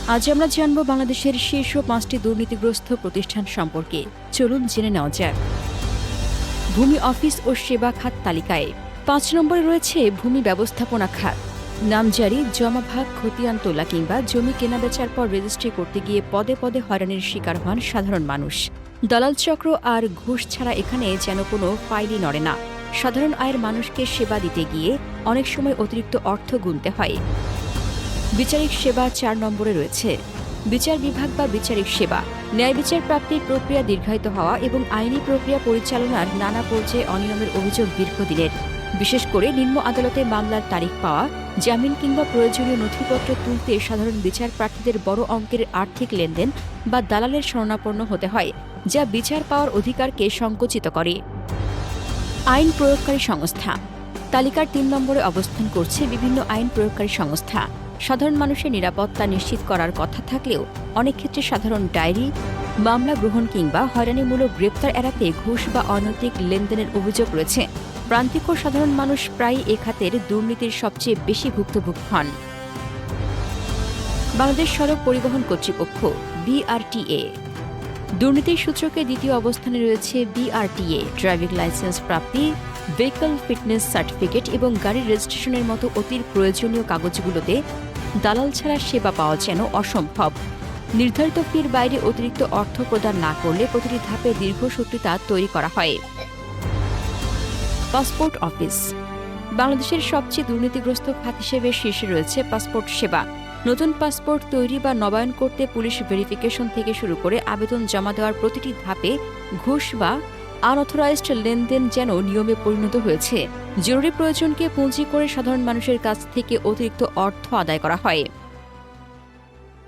আজ আমরা জানব বাংলাদেশের শীর্ষ 5টি দুর্নীতিগ্রস্ত প্রতিষ্ঠান সম্পর্কে। চলুন জেনে নেওয়া যাক। ভূমি অফিস ও সেবা খাত তালিকায় 5 নম্বরে রয়েছে ভূমি ব্যবস্থাপনা খাত। নামজারি, জমাভাগ, খতিয়ান তোলা কিংবা জমি কেনাবেচার পর রেজিস্ট্রি করতে গিয়ে পদে পদে হয়রানির শিকার হন সাধারণ মানুষ। দালাল চক্র আর ঘুষ ছাড়া এখানে যেন কোনো ফাইলই নড়ে না। সাধারণ আয়ের মানুষকে সেবা দিতে গিয়ে অনেক সময় অতিরিক্ত অর্থ গুনতে হয়। বিচারিক সেবা 4 নম্বরে রয়েছে। বিচার বিভাগ বা বিচারিক সেবা ন্যায় বিচার প্রাপ্তির প্রক্রিয়া দীর্ঘায়িত হওয়া এবং আইনি প্রক্রিয়া পরিচালনার নানা পর্যায়ে অনিয়মের অভিযোগ দীর্ঘদিনের। বিশেষ করে নিম্ন আদালতে মামলার তারিখ পাওয়া, জামিন কিংবা প্রয়োজনীয় নথিপত্র তুলতে সাধারণ বিচার প্রার্থীদের বড় অঙ্কের আর্থিক লেনদেন বা দালালের শরণাপন্ন হতে হয়, যা বিচার পাওয়ার অধিকারকে সংকুচিত করে। আইন প্রয়োগকারী সংস্থা তালিকার 3 নম্বরে অবস্থান করছে বিভিন্ন আইন প্রয়োগকারী সংস্থা। সাধারণ মানুষের নিরাপত্তা নিশ্চিত করার কথা থাকলেও অনেক ক্ষেত্রে সাধারণ ডায়েরি, মামলা গ্রহণ কিংবা হয়রানিমূলক গ্রেপ্তার এড়াতে ঘুষ বা অনৈতিক লেনদেনের অভিযোগ রয়েছে। প্রান্তিক ও সাধারণ মানুষ প্রায়ই এ খাতের দুর্নীতির সবচেয়ে বেশি ভুক্তভোগী হন। বাংলাদেশ সড়ক পরিবহন কর্তৃপক্ষ BRTA দুর্নীতির সূচকে দ্বিতীয় অবস্থানে রয়েছে BRTA। ড্রাইভিং লাইসেন্স প্রাপ্তি, ভেহিকল ফিটনেস সার্টিফিকেট এবং গাড়ির রেজিস্ট্রেশনের মতো অতি প্রয়োজনীয় কাগজগুলোতে দালাল ছাড়া সেবা পাওয়া যেন অসম্ভব। নির্ধারিত ফির বাইরে অতিরিক্ত অর্থ প্রদান না করলে প্রতিটি ধাপে দীর্ঘসূত্রিতা তৈরি করা হয়। পাসপোর্ট অফিস বাংলাদেশের সবচেয়ে দুর্নীতিগ্রস্ত খাত হিসেবে শীর্ষে রয়েছে পাসপোর্ট সেবা। নতুন পাসপোর্ট তৈরি বা নবায়ন করতে পুলিশ ভেরিফিকেশন থেকে শুরু করে আবেদন জমা দেওয়ার প্রতিটি ধাপে ঘুষ বা আনঅথরাইজড লেনদেন যেন নিয়মে পরিণত হয়েছে। জরুরি প্রয়োজনকে পুঁজি করে সাধারণ মানুষের কাছ থেকে অতিরিক্ত অর্থ আদায় করা হয়।